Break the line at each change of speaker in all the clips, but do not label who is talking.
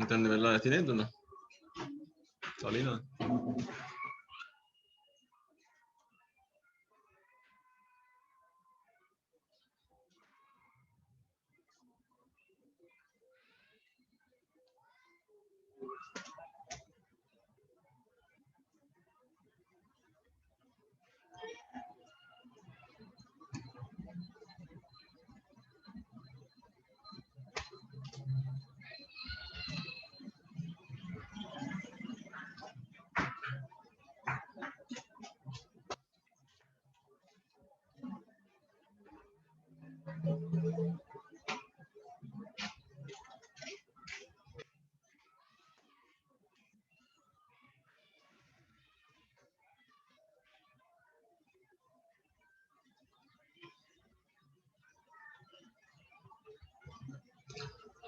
මෙතන වෙලා නැති නේද දුන්න? තලිනවා.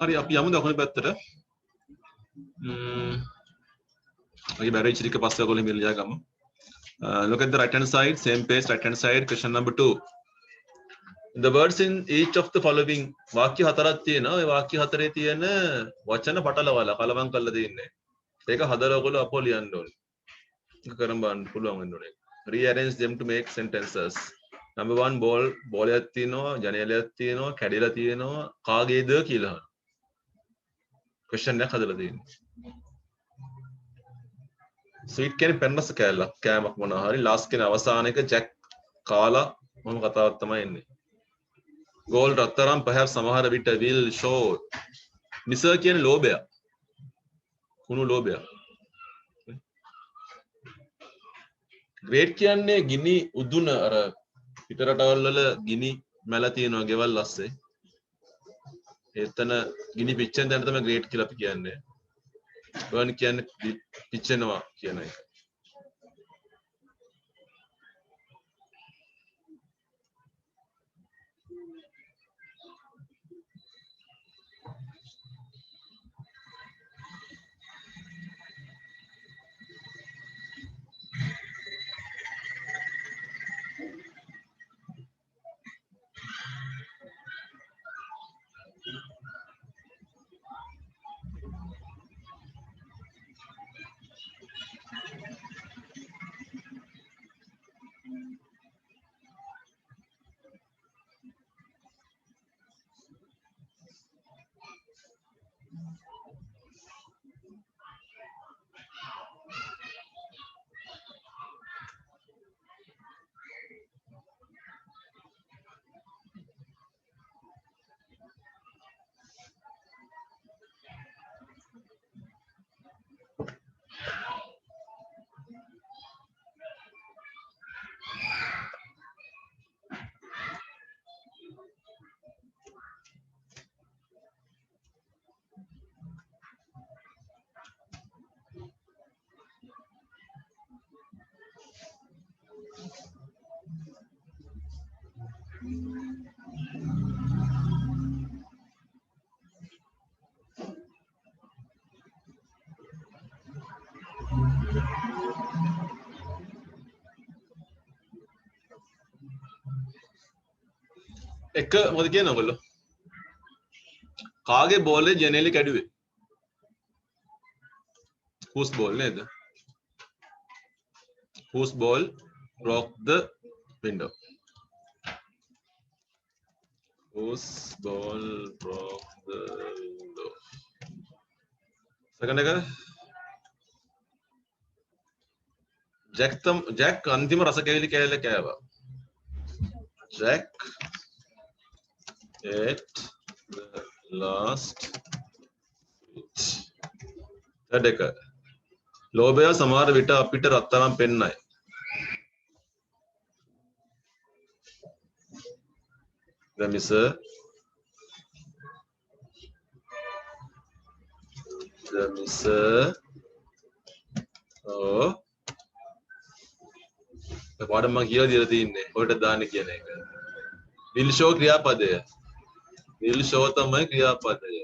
හරි අපි යමු දකුණු පැත්තට. අපි බැරි ඉච්චික පස්සේ ඔයගොල්ලෝ මෙලියා ගමු. Look at the right hand side, same page, right hand side, question number 2. The words in each of the following වාක්‍ය හතරක් තියෙනවා. ඒ වාක්‍ය හතරේ තියෙන වචන පටලවලා කලවම් කරලා තියෙන්නේ. ඒක හදලා ඔයගොල්ලෝ අපෝ ලියන්න ඕනේ. ඒක කරන් බලන්න පුළුවන් වෙන්න ඕනේ. Rearrange them to make sentences. Number 1 බෝලයක් තියෙනවා, ජනේලයක් තියෙනවා, කැඩිලා තියෙනවා, කාගේද කියලා අහනවා. question එකක් හදලා තියෙන්නේ. ස්වීට් කියන්නේ පෙන්නස කෑල්ලක් කෑමක් මොනවා හරි ලාස්ට් කියන අවසාන එක ජැක් කාලා මොන කතාවක් තමයි එන්නේ. ගෝල් රත්තරන් perhaps සමහර විට will show මිසර් කියන්නේ ලෝභය. කුණු ලෝභය. ග්‍රේට් කියන්නේ ගිනි උදුන අර පිටරටවල් වල ගිනි මැල තියෙනවා ගෙවල් ඇස්සේ. එතන ගිනි පිච්චෙන තැන තමයි ග්‍රේට් කියලා අපි කියන්නේ. බර්න් කියන්නේ පිච්චෙනවා කියන එක. එක මොකද කියන්නේ ඔයගොල්ලෝ? කාගේ බෝලේ ජනේලෙ කැඩුවේ? whose ball නේද? whose ball broke the window? whose ball broke the window? second එක ජැක් අන්තිම රස කැවිලි කෑල්ල කෑවා. Jack ate the last sweet. third එක ලෝභය සමහර විට අපිට රත්තරන් පෙන්නයි. the oh පාඩම මම කියලා දීලා තින්නේ ඔයාලට දාන්න කියන එක. will show ක්‍රියාපදය. will show තමයි ක්‍රියාපදය.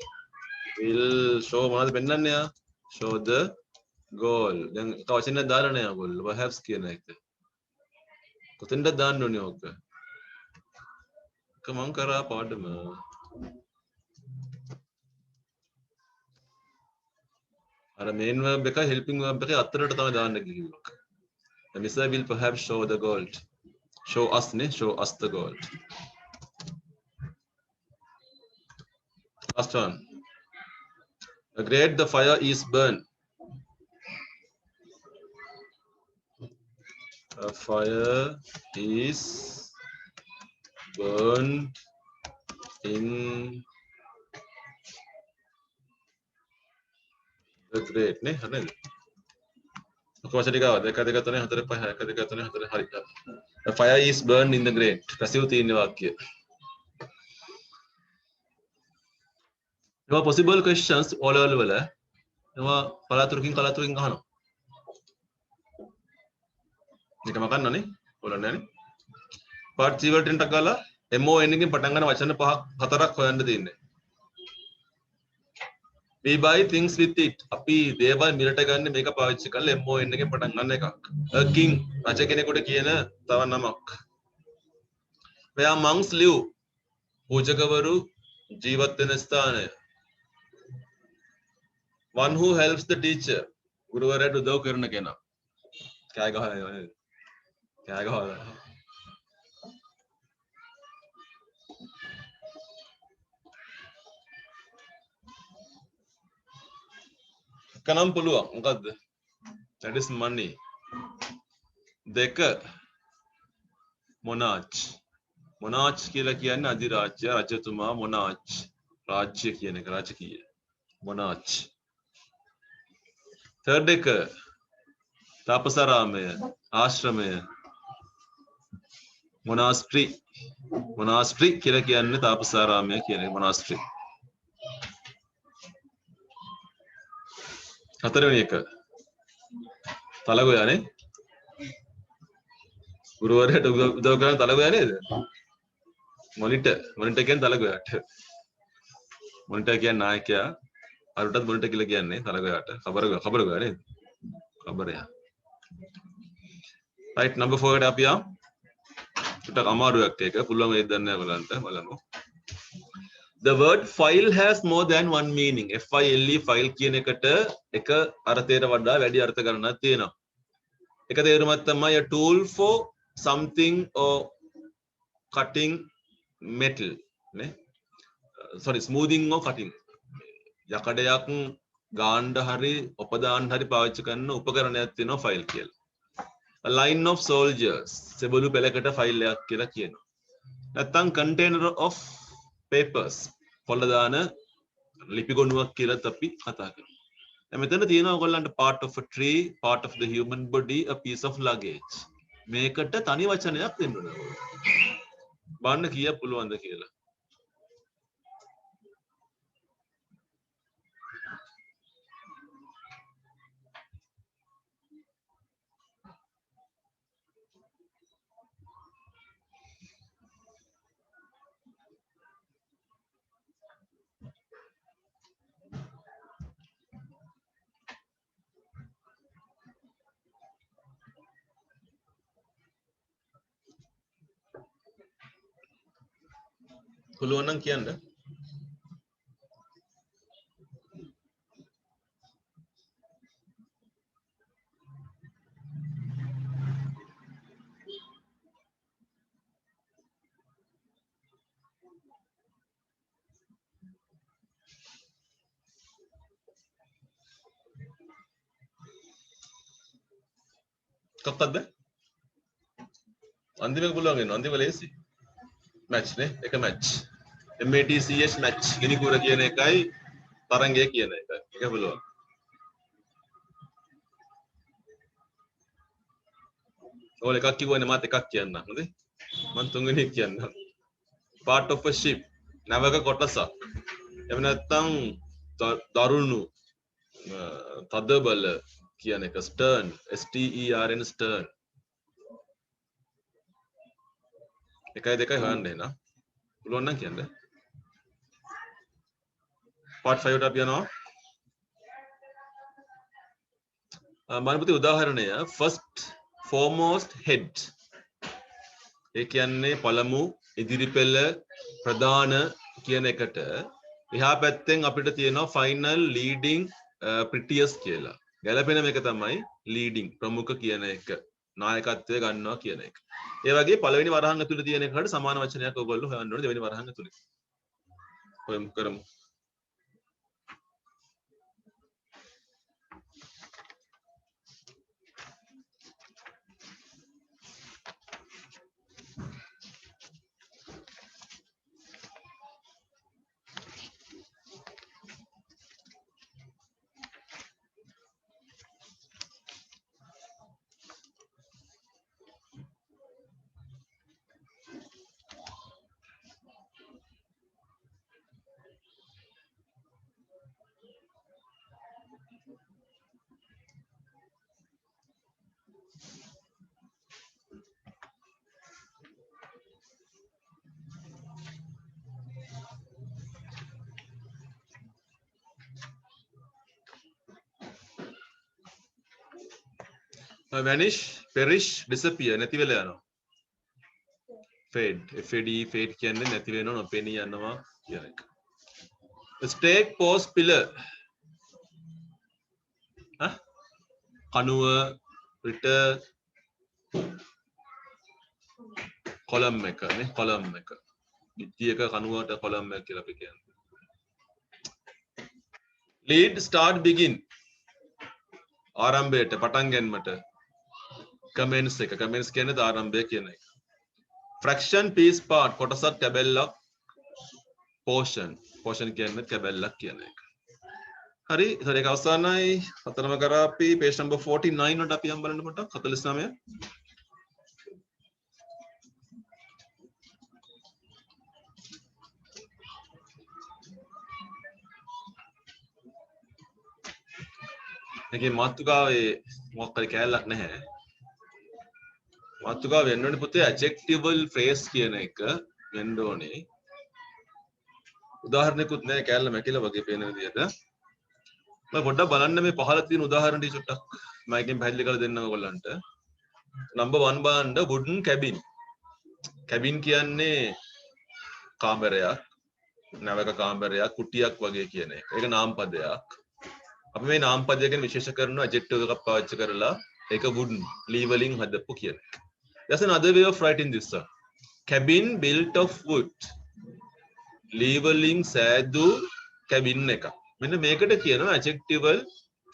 will show මොනවද පෙන්නන්නේ යා? show the goal. දැන් එක වචනයක් දාලා නෑ ඔයගොල්ලෝ. perhaps කියන එක. කොතෙන්ද දාන්න ඕනේ ඔක? මම කරා පාඩම. අර main verb එක helping verb එක අතරට තමයි දාන්න කිව්වා. The missile will perhaps show the gold. Show us ne, show us the gold. Last one. Great, the fire is burned. A fire is burned in the great ne, හරිද? කොහොමද ටික 2 2 3 4 5 1 2 3 4 හරි. The fire is burned in the grate. Passive තියෙන වාක්‍යය. ඒවා possible questions O level වල ඒවා කලාතුරකින් අහනවා. මේක මකන්නනේ බලන්න යන්නේ. part 0 වලට ටක් ගාලා MON එකකින් පටන් ගන්න වචන 4ක් හොයන්න තියෙන්නේ. We buy things with it. අපි දේවල් මිලට ගන්න මේක පාවිච්චි කරලා MON එකෙන් පටන් ගන්න එකක්. A king රජ කෙනෙකුට කියන තව නමක්. Where monks live. පූජකවරු ජීවත් වෙන ස්ථානය. One who helps the teacher. ගුරුවරයාට උදව් කරන කෙනා. කෑ ගහලා නේද? කෑ ගහලා. කනම් පුළුවන් මොකද්ද? That is money. දෙක monarch. monarch කියලා කියන්නේ අධිරාජ්‍ය රජතුමා monarch. රාජ්‍ය කියන එක රාජකීය. monarch. third එක තාපසාරාමය ආශ්‍රමය. monastery. monastery කියලා කියන්නේ තාපසාරාමය කියන එක monastery. හතරවෙනි එක තලගොයා නේ ගුරුවරයාට උදව් කරන තලගොයා නේද මොනිටර් කියන්නේ තලගොයාට මොනිටර් කියන්නේ නායකයා අරුටත් මොනිටර් කියලා කියන්නේ තලගොයාට खबरගොයා නේද खबरයා right number 4 එකට අපි ආ ටිකක් අමාරුවක් ඒක පුළුවන් වේද දන්නේ නැහැ බලන්න බලමු. The word file has more than one meaning. FILE file කියන එකට එක අර්ථයට වඩා වැඩි අර්ථ ගණනක් තියෙනවා. එක තේරුමක් තමයි a tool for something or cutting metal නේ. sorry smoothing or cutting. යකඩයක් ගාන්න හරි උපදාන්න හරි පාවිච්චි කරන උපකරණයක් තියෙනවා file කියලා. A line of soldiers. සෙබළු පෙළකට file එකක් කියලා කියනවා. නැත්නම් container of papers පොළ දාන ලිපි ගොනුවක් කියලා අපි කතා කරනවා. දැන් මෙතන තියෙනවා ඔයගොල්ලන්ට part of a tree, part of the human body, a piece of luggage. මේකට තනි වචනයක් දෙන්න ඕනේ. බලන්න කීයක් පුළුවන්ද කියලා. පුළුවන් නම් කියන්න. කක්කක්ද? අන්තිමක පුළුවන් වෙනවා. අන්තිම ලේසි. match නේ එක match MATCH match ගිනි කුර කියන එකයි තරංගය කියන එක. ඒක පුළුවන්. ඔයාලා එකක් කිව්වනේ මාත් එකක් කියන්නම්. හොඳයි. මම තුන්වෙනි එක කියන්නම්. part of a ship. නැවක කොටසක්. එහෙම නැත්නම් දරුණු තදබල කියන එක stern STERN stern. එකයි දෙකයි හොයන්න එනවා. පුළුවන් නම් කියන්න. part 5 ට අපි යනවා. මනපති උදාහරණය first foremost head. ඒ කියන්නේ පළමු ඉදිරි පෙළ ප්‍රධාන කියන එකට එහා පැත්තෙන් අපිට තියෙනවා final leading prettiest කියලා. ගැළපෙන මේක තමයි leading ප්‍රමුඛ කියන එක. නායකත්වය ගන්නවා කියන එක. ඒ වගේ පළවෙනි වරහන් ඇතුළේ තියෙන එකට සමාන වචනයක් ඔයගොල්ලෝ හොයන්න ඕනේ දෙවෙනි වරහන් ඇතුළේ. හොයමු කරමු. vanish, perish, disappear නැති වෙලා යනවා. fade, fade, fade කියන්නේ නැති වෙනව නොපෙනී යනවා කියන එක. stake, post, pillar. කණුව, පිට, column එක නේ column එක. පිටියක කණුවට column එක කියලා අපි කියන්නේ. lead, start, begin. ආරම්භයට පටන් ගැනීමට commence එක commence කියන්නේ ආරම්භය කියන එක. fraction, piece, part කොටසක් කැබැල්ලක් portion කියන්නේ කැබැල්ලක් කියන එක. හරි ඉතින් ඒක අවසానයි හතරම කරා අපි page number 49 වලට අපි යම් බලන්න පොඩ්ඩක් 49. ඒකේ මාතෘකාවේ මොකක් හරි කැලලක් නැහැ. මාතෘකාව වෙන්න ඕනේ පුතේ adjectival phrase කියන එක වෙන්න ඕනේ. උදාහරණයක්වත් නැහැ කැලල මැකිලා වගේ පේන විදිහට. මම පොඩ්ඩක් බලන්න මේ පහළ තියෙන උදාහරණ ටික චුට්ටක් මම එකෙන් පැහැදිලි කරලා දෙන්නම් ඔයගොල්ලන්ට. number 1 බලන්න wooden cabin. cabin කියන්නේ කාමරයක්, නැවක කාමරයක්, කුටියක් වගේ කියන එක. ඒක නාම පදයක්. අපි මේ නාම පදය ගැන විශේෂ කරන adjective එකක් පාවිච්චි කරලා ඒක wooden lee වලින් හදපු කියන එක. There's another way of writing this one. Cabin built of wood. lee වලින් සෑදු cabin එකක්. මෙන්න මේකට කියනවා adjectival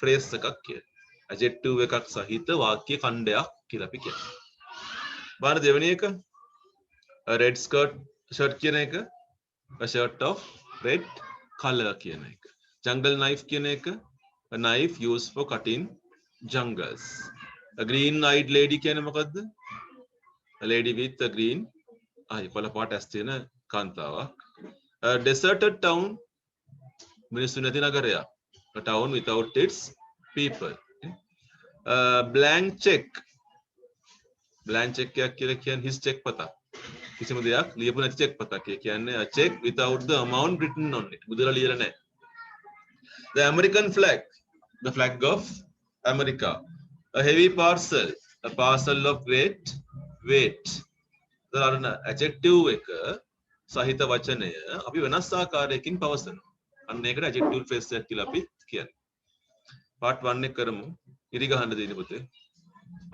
phrase එකක් කියලා. adjective එකක් සහිත වාක්‍ය ඛණ්ඩයක් කියලා අපි කියනවා. බලන්න දෙවෙනි එක a red shirt කියන එක a shirt of red color කියන එක. jungle knife කියන එක a knife used for cutting jungles. a green eyed lady කියන්නේ මොකද්ද? a lady with a green eye කොළ පාට ඇස් තියෙන කාන්තාවක්. a deserted town මිනිස්සු නැති නගරයක්. a town without its people. blank check එකක් කියලා කියන්නේ his check පතක්. කිසිම දෙයක් ලියපු නැති check පතක්. ඒ කියන්නේ a check without the amount written on it. මුදල ලියලා නැහැ. the American flag, the flag of America. a heavy parcel, a parcel of great weight. දාරණ adjective එක සහිත වචනය අපි වෙනස් ආකාරයකින් පවසනවා. අන්න ඒකට adjective phrase එකක් කියලා අපි කියන්නේ. part 1 එක කරමු. ඉරි ගහන්න දෙන්න පුතේ.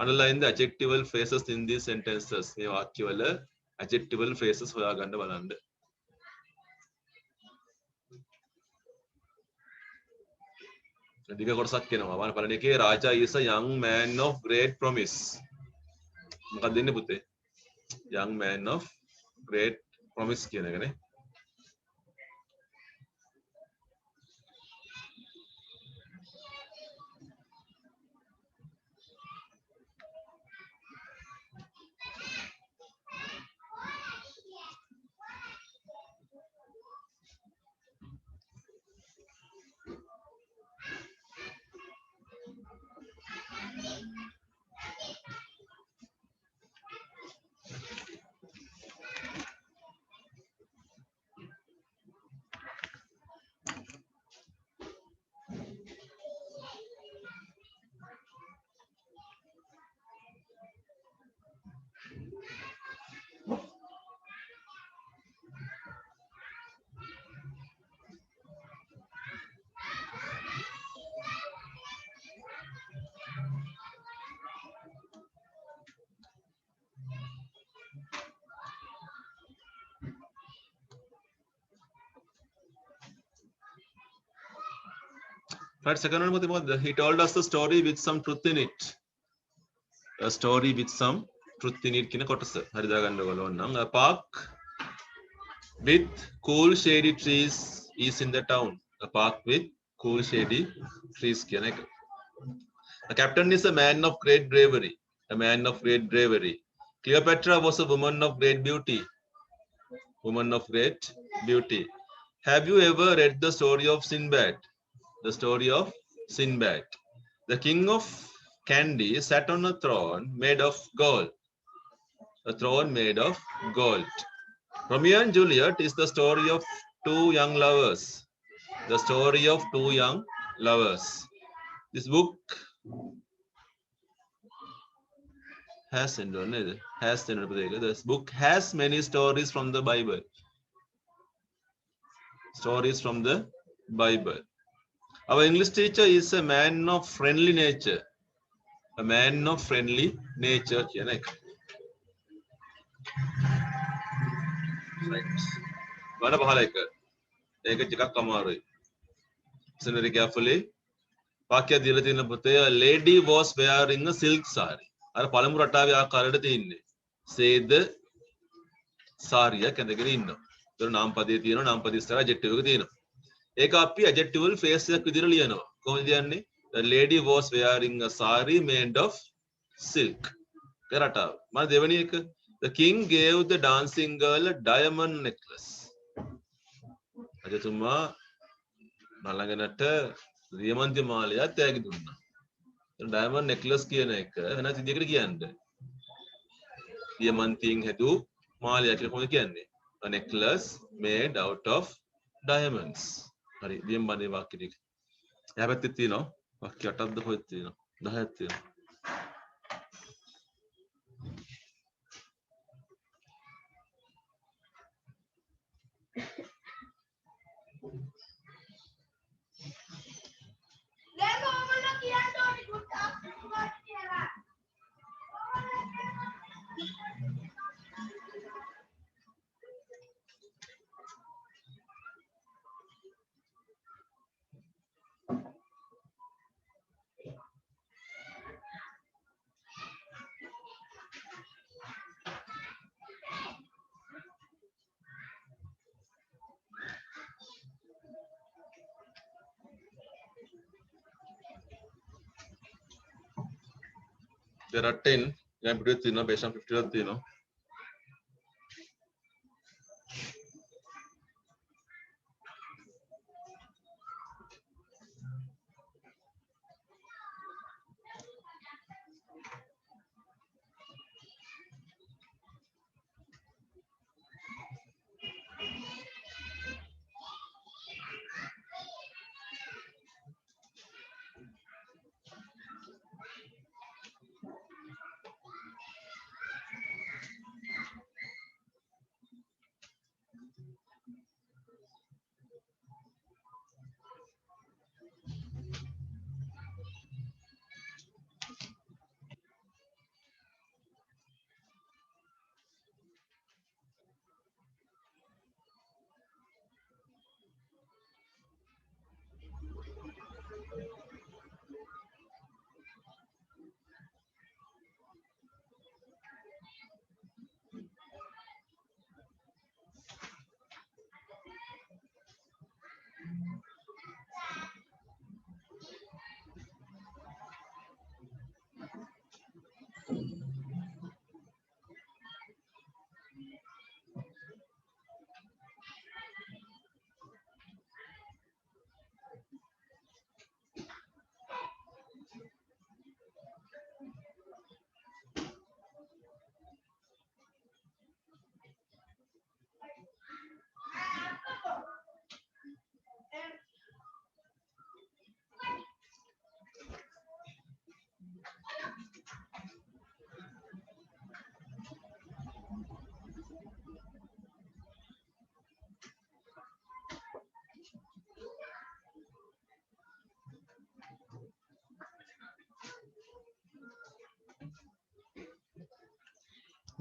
Underline the adjectival phrases in these sentences. මේ වාක්‍යවල adjectival phrases හොයාගන්න බලන්න. දිග කොටසක් එනවා. බලන්න පළවෙනි එකේ Raja is a young man of great promise. මොකක්ද දෙන්නේ පුතේ? young man of great promise කියන එකනේ. Right, second one, he told us the story with some truth in it. A story with some truth in it. A park with cool shady trees is in the town. A park with cool shady trees. The captain is a man of great bravery. A man of great bravery. Cleopatra was a woman of great beauty. Woman of great beauty. Have you ever read the story of Sinbad? The story of Sinbad. The king of Kandy sat on a throne made of gold. A throne made of gold. Romeo and Juliet is the story of two young lovers. The story of two young lovers. This book has this book has many stories from the Bible. Stories from the Bible. Our English teacher is a man of friendly nature. A man of friendly nature. Listen very carefully. A lady was wearing a silk sari. Say the sari. Adjective face the lady was wearing a sari made of silk. The king gave the dancing girl a diamond necklace. Diamond necklace a necklace made out of diamonds. There are 10. Based on 50.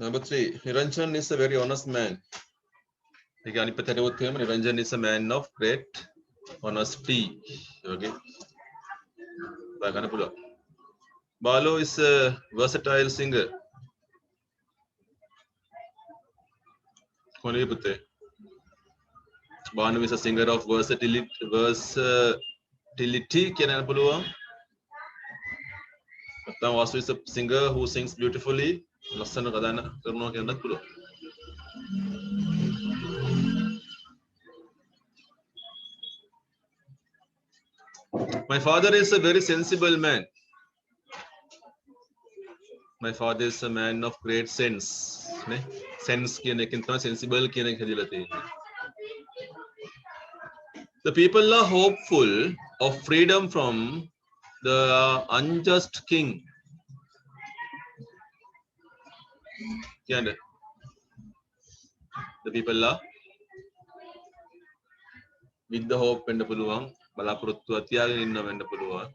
Number 3, Niranjan is a very honest man. Niranjan is a man of great honesty. Okay. කතා කරන්න පුළුවන්. Balu is a versatile singer. කොනේ පුතේ? Banu is a singer of versatility කියන්න පුළුවන්. නැත්නම් Vasu is a singer who sings beautifully. ලස්සන ගායනා කරනවා කියන්නත් පුළුවන්. My father is a very sensible man. My father is a man of great sense. Ne? Sense කියන එකෙන් තමයි sensible කියන එක හැදිලා තියෙන්නේ. The people are hopeful of freedom from the unjust king. කියන්නේ the people are with the hope වෙන්න පුළුවන්. බලාපොරොත්තු තියාගෙන ඉන්න වෙන්න පුළුවන්.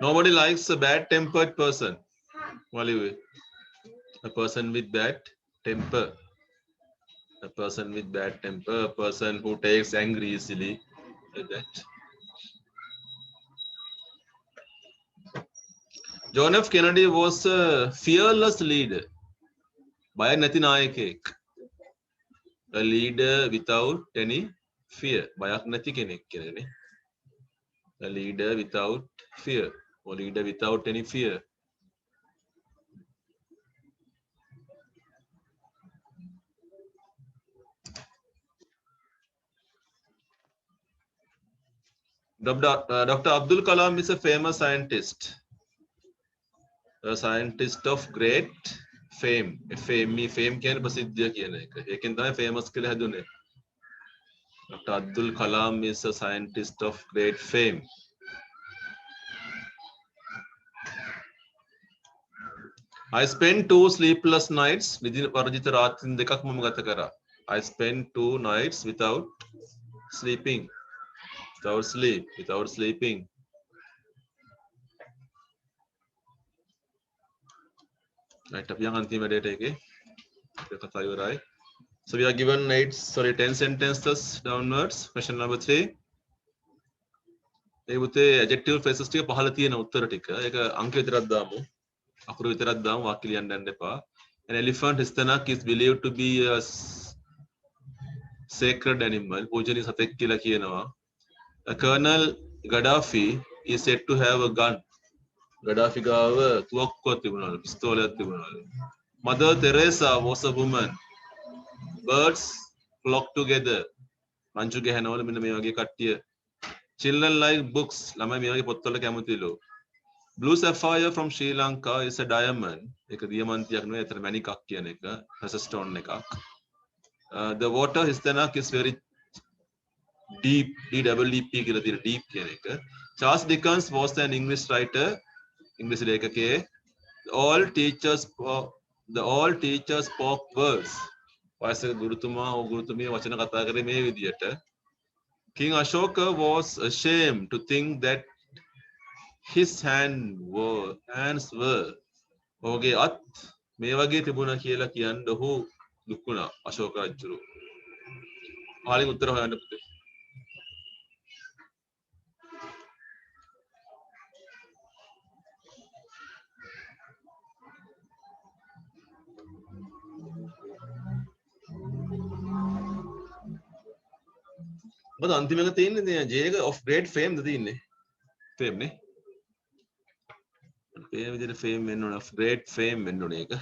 Nobody likes a bad-tempered person. A person with bad temper. A person with bad temper. A person who takes angry easily. Like that. John F. Kennedy was a fearless leader. බය නැති නායකයෙක්. A leader without any fear. බයක් නැති කෙනෙක් කියන්නේ. A leader without fear. Or leader without any fear. Dr. Abdul Kalam is a famous scientist. A scientist of great fame. Fame කියන්නේ ප්‍රසිද්ධිය කියන එක. ඒකෙන් තමයි famous කියලා හැදුනේ. Dr. Abdul Kalam is a scientist of great fame. I spent 2 sleepless nights. නිදි වර්ජිත රාත්‍රීන් දෙකක් මම ගත කරා. I spent 2 nights without sleeping. Without sleeping. Right, අපි යන් අන්තිම වැඩේට එකේ. ඒක කතා ඉවරයි. So we are given 10 sentences downwards. Question number 3. ඒ පුතේ adjective phrases ටික පහළ තියෙන උත්තර ටික. ඒක අංක විතරක් දාමු. අකුරු විතරක් දාමු. වාක්‍ය ලියන්න යන්න එපා. An elephant Histanak is believed to be a sacred animal. පූජනීය සතෙක් කියලා කියනවා. Colonel Gaddafi is said to have a gun. Gaddafi ගාව තුවක්කුවක් තිබුණාලු. පිස්තෝලයක් තිබුණාලු. Mother Teresa was a woman. Birds flock together. Manju ගහනවල මෙන්න මේ වගේ කට්ටිය. Children like books. ළමයි මේ වගේ පොත්වල කැමතිලු. Blue sapphire from Sri Lanka is a diamond. ඒක දියමන්තියක් නෙවෙයි, ඒතර මණිකක් කියන එක. precious stone එකක්. The water Histanak is very deep. DEEP කියලා තියෙන deep කියන එක. Charles Dickens was an English writer. English ලේඛකයෙක්. All teachers spoke words. වයසක ගුරුතුමා හෝ ගුරුතුමිය වචන කතා කරේ මේ විදියට. King Ashoka was ashamed to think that his hands were ඔහුගේ අත් මේ වගේ තිබුණා කියලා කියන්න ඔහු දුක් වුණා අශෝක රජුරු. පාලින් උත්තර හොයන්න පුතේ. මොකද අන්තිම එක තියෙන්නේ ජේක of great fame ද තියෙන්නේ. fame නේ. මේ විදිහට fame වෙන්න ඕන of great fame වෙන්න ඕනේ ඒක.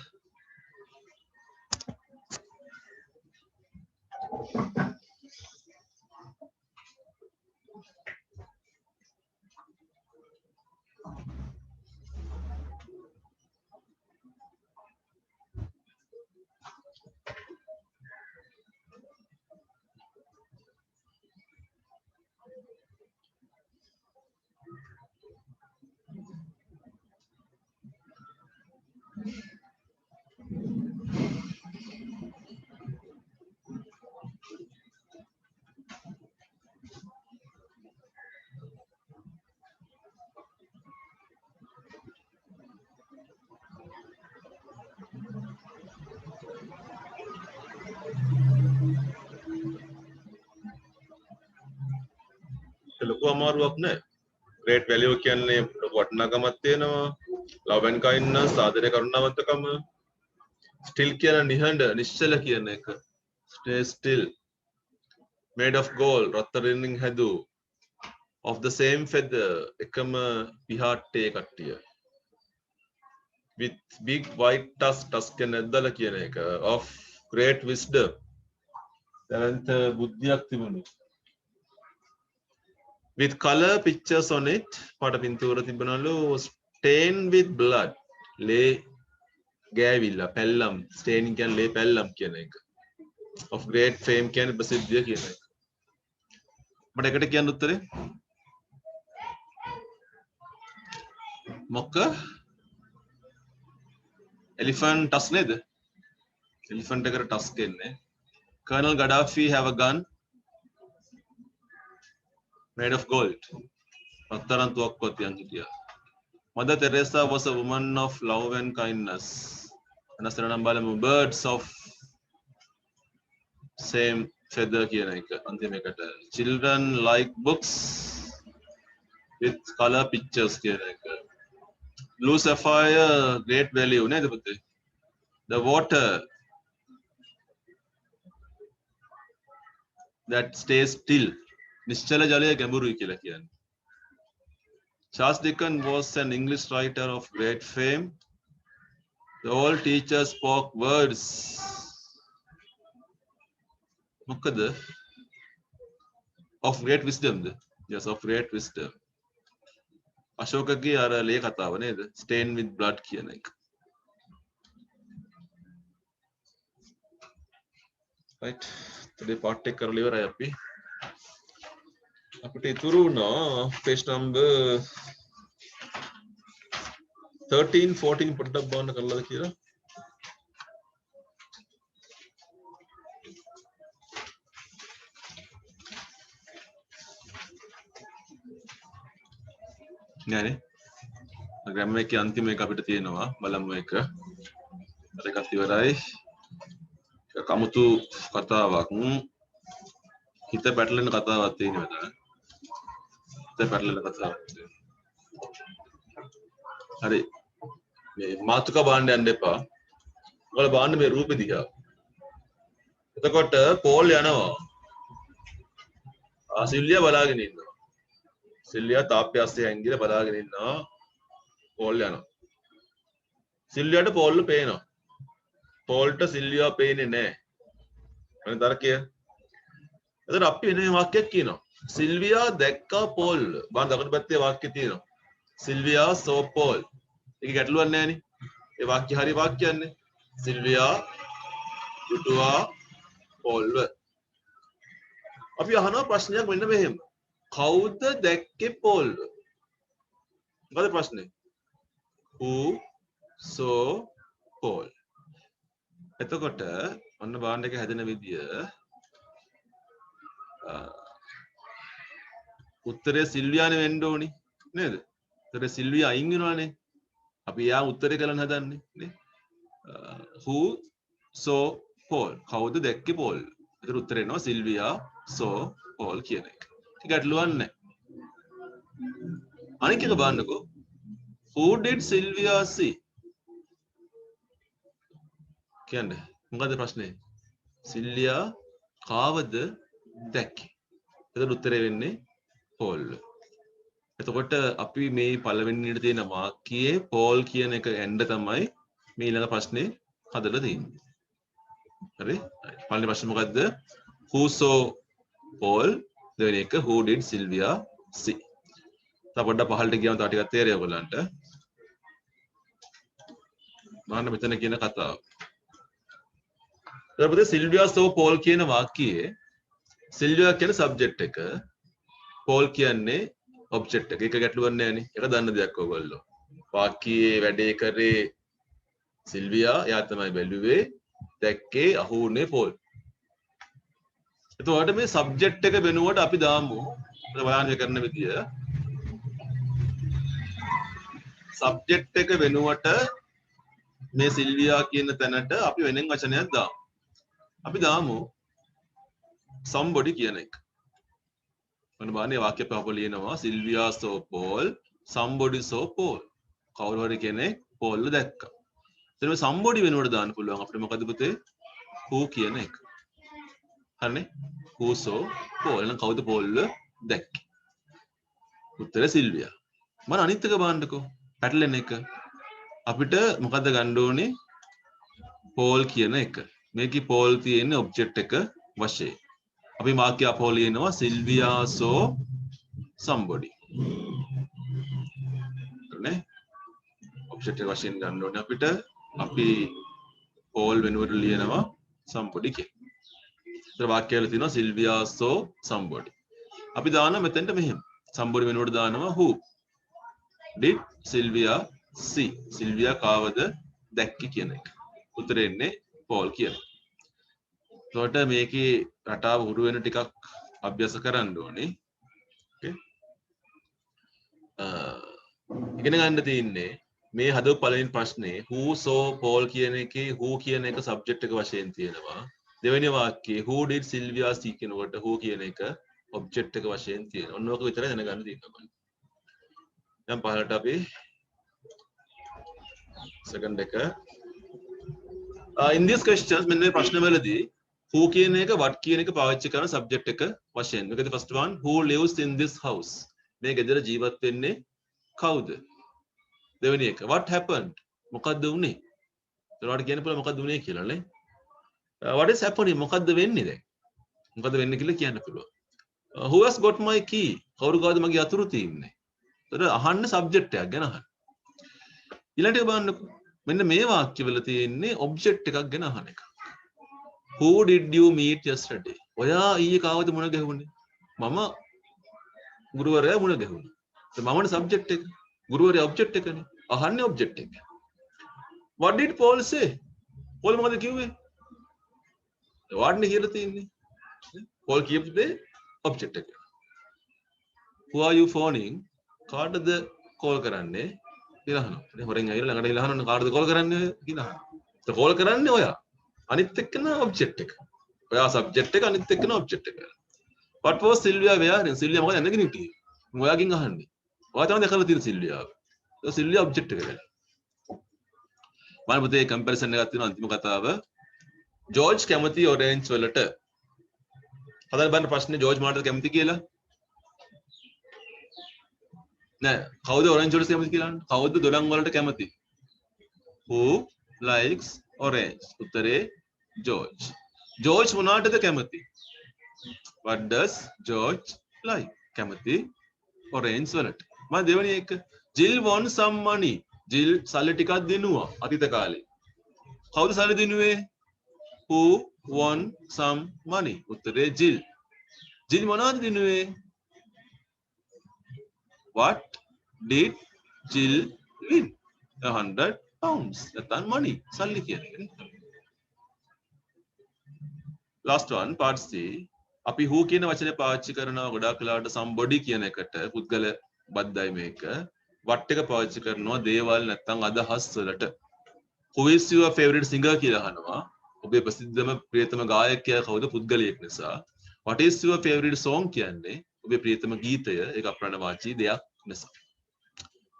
අමාරුවක් නෑ. great value කියන්නේ වටිනාකමක් තියෙනවා. love and kindness ආදරය කරුණාවන්තකම. still කියන නිහඬ නිශ්චල කියන එක. stay still. made of gold රත්තරන්ෙන් හැදූ. of the same feather එකම පිහාට්ටේ කට්ටිය. with big white tusk කියන්නේ නැද්දල කියන එක. of great wisdom දැවන්ත බුද්ධියක් තිබුණු. with color pictures on it පාට පින්තූර තිබුණලු. stain with blood ලේ ගෑවිලා පැල්ලම් stain කියන්නේ ලේ පැල්ලම් කියන එක. of great fame කියන්නේ ප්‍රසිද්ධිය කියන එක. මට එකට කියන්න උත්තරේ මොක elephant tusk නේද? elephant එකට tusk එන්නේ. Colonel Gaddafi have a gun made of gold. රත්තරන් තුවක්කුවක් තියන් හිටියා. Mother Teresa was a woman of love and kindness. අනස්තර නම් බලමු birds of same feather කියන එක අන්තිම එකට. Children like books with color pictures කියන එක. Blue sapphire great value නේද පුතේ? The water that stays still නිශ්චල ජලය ගැඹුරුයි කියලා කියන්නේ. Charles Dickens was an English writer of great fame. The old teacher spoke words. මොකද? Of great wisdom. Yes, of great wisdom. අශෝකගේ අර ලේ කතාව නේද? Stain with blood කියන එක. Right. Today part එක කරලා ඉවරයි අපි. අපිට ඉතුරු වුණා page number 13 14 පොඩ්ඩක් බලන්න කරලාද කියලා. නෑනේ. ග්‍රැමර් එකේ අන්තිම එක අපිට තියෙනවා. බලමු එක. අර එකත් ඉවරයි. කමුතු කතාවක්. හිත පැටලෙන කතාවක් තියෙනවා නේද? හිත පැටලෙන කතාවක්. හරි. මේ මාතුකා බාන්න යන්න එපා. ඔයාලා බාන්න මේ රූපෙ දිහා. එතකොට පෝල් යනවා. සිල්වියා බලාගෙන ඉන්නවා. සිල්වියා තාප්පය අස්සේ ඇංගිලා බලාගෙන ඉන්නවා. පෝල් යනවා. සිල්වියාට පෝල් පේනවා. පෝල්ට සිල්වියා පේන්නේ නැහැ. අනේ තර්කය. එතන අපි වෙන වාක්‍යයක් කියනවා. සිල්වියා දැක්කා පෝල්. බලන්න දකුණු පැත්තේ වාක්‍යය තියෙනවා. සිල්වියා saw Paul. ඒක ගැටලුවක් නැහැ නේ. ඒ වාක්‍ය හරි වාක්‍යයක්නේ. සිල්වියා දුටුවා පෝල්ව. අපි අහනවා ප්‍රශ්නයක් මෙන්න මෙහෙම. කවුද දැක්කේ පෝල්ව? මොකද ප්‍රශ්නේ? Who saw Paul? එතකොට ඔන්න බාන්න එක හැදෙන විදිය උත්තරේ සිල්වියානේ වෙන්න ඕනි නේද? උත්තරේ සිල්වියා අයින් වෙනවානේ. අපි යා උත්තරේ කරන්න හදන්නේ නේ. Who saw Paul? කවුද දැක්කේ පෝල්? ඒතර උත්තරේ එනවා සිල්වියා saw Paul කියන එක. ඒක ගැටලුවක් නැහැ. අනික එක බලන්නකෝ. Who did Sylvia see? කියන්නේ මොකද ප්‍රශ්නේ? සිල්වියා කාවද දැක්කේ? එතකොට උත්තරේ වෙන්නේ පෝල්. එතකොට අපි මේ පළවෙනියට තියෙන වාක්‍යයේ පෝල් කියන එක එන්න තමයි මේ ඊළඟ ප්‍රශ්නේ හදලා තියෙන්නේ. හරි? පළවෙනි ප්‍රශ්නේ මොකද්ද? Who saw Paul? දෙවෙනි එක who did Sylvia see? තව පොඩ්ඩක් පහළට ගියාම තව ටිකක් තේරෙයි ඔයගොල්ලන්ට. මාන්න මෙතන කියන කතාව. ඊට සිල්වියා saw Paul කියන වාක්‍යයේ සිල්වියා කියන සබ්ජෙක්ට් එක Paul කියන්නේ ඔබ්ජෙක්ට් එක. ඒක ගැටලුවක් නැහැ නේ. ඒක දන්න දෙයක් ඔයගොල්ලෝ. වාක්‍යයේ වැඩේ කරේ සිල්වියා. එයා තමයි බැලුවේ. දැක්කේ අහුුනේ Paul. එතකොට මේ සබ්ජෙක්ට් එක වෙනුවට අපි දාමු. බලන්න කරන විදිය. සබ්ජෙක්ට් එක වෙනුවට මේ සිල්වියා කියන තැනට අපි වෙනෙන් වචනයක් දාමු. අපි දාමු somebody කියන එක. ඔන්න බලන්න වාක්‍ය පහක ලියනවා සිල්වියා saw Paul, somebody saw Paul. කවුරු හරි කෙනෙක් පෝල් දැක්කා. එතන මේ somebody වෙනුවට දාන්න පුළුවන් අපිට මොකද පුතේ? who කියන එක. හරිනේ? who saw Paul. එහෙනම් කවුද පෝල් දැක්කේ? උත්තරේ සිල්වියා. මම අනිත් එක බලන්නකෝ. පැටලෙන එක. අපිට මොකද්ද ගන්න ඕනේ? පෝල් කියන එක. මේකේ පෝල් තියෙන්නේ ඔබ්ජෙක්ට් එක වශයෙන්. අපි වාක්‍ය අපෝල් ලියනවා සිල්වියා saw somebody. නේ? ඔබ්ජෙක්ට් එක වශයෙන් ගන්න ඕනේ අපිට. අපි පෝල් වෙනුවට ලියනවා somebody කියලා. ඒතර වාක්‍යවල තියෙනවා සිල්වියා saw somebody. අපි දානවා මෙතෙන්ට මෙහෙම. somebody වෙනුවට දානවා who. did Sylvia see? සිල්වියා කාවද දැක්කේ කියන එක. උත්තරේ එන්නේ පෝල් කියන. එතකොට මේකේ රටාව හුරු වෙන ටිකක් අභ්‍යාස කරන්න ඕනේ. ඕකේ. ඉගෙන ගන්න තියෙන්නේ මේ හදපු පළවෙනි ප්‍රශ්නේ who saw Paul කියන එකේ who කියන එක සබ්ජෙක්ට් එක වශයෙන් තියෙනවා. දෙවෙනි වාක්‍යයේ who did Sylvia see කියනකොට who කියන එක ඔබ්ජෙක්ට් එක වශයෙන් තියෙනවා. ඔන්න ඔක විතරයි දැනගන්න තියෙනවා. දැන් පහලට අපි second එක in these questions මෙන්න මේ ප්‍රශ්නවලදී who කියන එක what කියන එක පාවිච්චි කරන සබ්ජෙක්ට් එක වශයෙන්. මොකද first one who lives in this house. මේ ගෙදර ජීවත් වෙන්නේ කවුද? දෙවෙනි එක what happened? මොකද්ද වුනේ? ඒකට කියන්න පුළුවන් මොකද්ද වුනේ කියලා නේ. what is happening? මොකද්ද වෙන්නේ දැන්? මොකද්ද වෙන්නේ කියලා කියන්න පුළුවන්. who has got my key? කවුරු ගාවද මගේ අතුරු තියෙන්නේ? ඒතර අහන්න සබ්ජෙක්ට් එකක් ගැන අහන්න. ඊළඟට බලන්නකෝ. මෙන්න මේ වාක්‍යවල තියෙන්නේ ඔබ්ජෙක්ට් එකක් ගැන අහන එක. who did you meet yesterday? ඔයා ඊයේ කාවද මුණ ගැහුනේ? මම ගුරුවරයා මුණ ගැහුණා. ඒත් මමනේ සබ්ජෙක්ට් එක. ගුරුවරයා ඔබ්ජෙක්ට් එකනේ. අහන්නේ ඔබ්ජෙක්ට් එක. what did Paul say? Paul මොකද කිව්වේ? what නේ කියලා තියෙන්නේ. Paul කියපු දේ ඔබ්ජෙක්ට් එක. who are you phoning? කාටද කෝල් කරන්නේ? කියලා අහනවා. ඉතින් හොරෙන් ඇවිල්ලා ළඟට ගිහලා අහනවා කාටද කෝල් කරන්නේ කියලා අහනවා. ඒක කෝල් කරන්නේ ඔයා. අනිත් එක්කන ඔබ්ජෙක්ට් එක. ඔයා සබ්ජෙක්ට් එක අනිත් එක්කන ඔබ්ජෙක්ට් එක. what was Sylvia wearing? Sylvia මොකද ඇඳගෙන හිටියේ? ඔයාගෙන් අහන්නේ. ඔයා තමයි දැකලා තියෙන සිල්වියාව. ඒක සිල්වියා ඔබ්ජෙක්ට් එක ගැන. මම පුතේ කම්පැරිසන් එකක් තියෙනවා අන්තිම කතාව. ජෝර්ජ් කැමති ඔරෙන්ජ් වලට. හදන්න බලන්න ප්‍රශ්නේ ජෝර්ජ් මොනවටද කැමති කියලා? නෑ කවුද ඔරෙන්ජ් වලට කැමති කියලා අහන්න. කවුද දොඩම් වලට කැමති? who likes orange? උත්තරේ ජෝර්ජ්. ජෝර්ජ් මොනවටද කැමති? what does George like? කැමති ඔරෙන්ජ් වලට. මම දෙවෙනි එක Jill won some money. Jill සල්ලි ටිකක් දිනුවා අතීත කාලේ. කවුද සල්ලි දිනුවේ? who won some money? උත්තරේ Jill. Jill මොනවද දිනුවේ? what did Jill win? 100 pounds. නැත්නම් money සල්ලි කියන එකනේ. last one part C. අපි who කියන වචනේ පාවිච්චි කරනවා ගොඩාක් වෙලාවට somebody කියන එකට පුද්ගල බද්ධයි මේක. what එක පාවිච්චි කරනවා දේවල් නැත්නම් අදහස් වලට. who is your favorite singer කියලා අහනවා. ඔබේ ප්‍රසිද්ධම ප්‍රියතම ගායකයා කවුද? පුද්ගලයෙක් නිසා. what is your favorite song කියන්නේ ඔබේ ප්‍රියතම ගීතය. ඒක අප්‍රාණවාචී දෙයක් නිසා.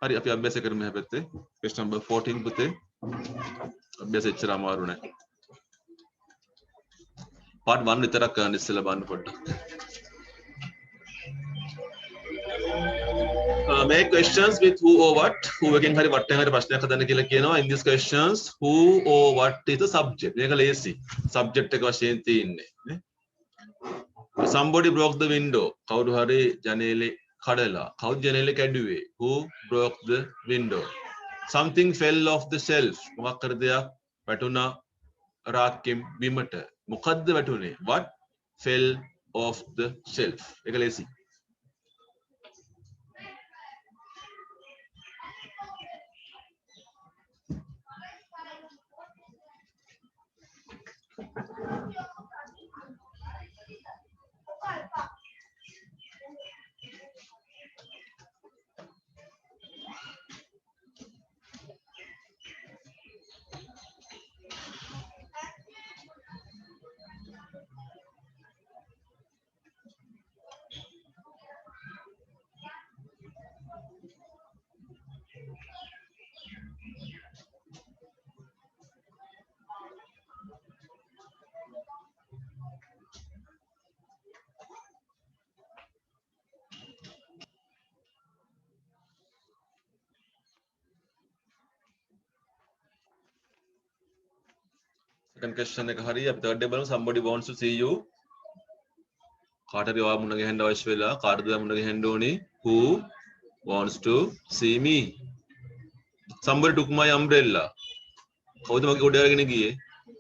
හරි අපි අභ්‍යාස කරමු මේ පැත්තේ. question number 14 පුතේ. අභ්‍යාස එච්චර අමාරු නෑ. part 1 විතරක් කරන්න ඉස්සෙල්ලා බලන්න පොඩ්ඩක්. Make questions with who or what. who එකෙන් හරි what එකෙන් හරි ප්‍රශ්නයක් හදන්න කියලා කියනවා. in these questions who or what is the subject. මේක ලේසි. subject එක වශයෙන් තියෙන්නේ නේ. somebody broke the window. කවුරු හරි ජනේලේ කඩලා. කවුද ජනේලේ කැඩුවේ? who broke the window. something fell off the shelf. මොකක් කර දෙයක් වැටුණා රාක්කෙන් බිමට. මොකද්ද වැටුනේ? what fell off the shelf. ඒක ලේසි. second question එක හරි. අපි third එක බලමු. Somebody wants to see you. කාටද ඔයා මුණ ගැහෙන්න අවශ්‍ය වෙලා? කාටද ඔයා මුණ ගැහෙන්න ඕනි? Who wants to see me? Somebody took my umbrella. කවුද මගේ උඩ අරගෙන ගියේ?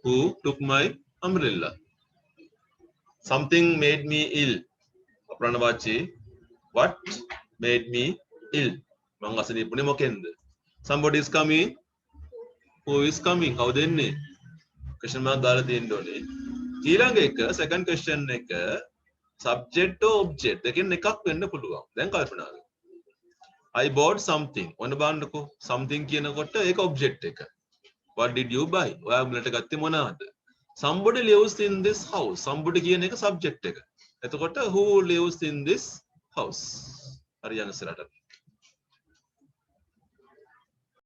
Who took my umbrella? Something made me ill. අප්‍රාණවාචී. What made me ill? මං අසනීපුනේ මොකෙන්ද? Somebody is coming. Who is coming? කවුද එන්නේ? question mark දාලා තියෙන්න ඕනේ. ඊළඟ එක second question එක subject or object දෙකෙන් එකක් වෙන්න පුළුවන්. දැන් කල්පනා කරන්න. I bought something. ඔන්න බලන්නකෝ. something කියනකොට ඒක object එක. What did you buy? ඔයා මුලට ගත්තේ මොනවද? Somebody lives in this house. Somebody කියන එක subject එක. එතකොට who lives in this house? හරි යන ඉස්සරහට.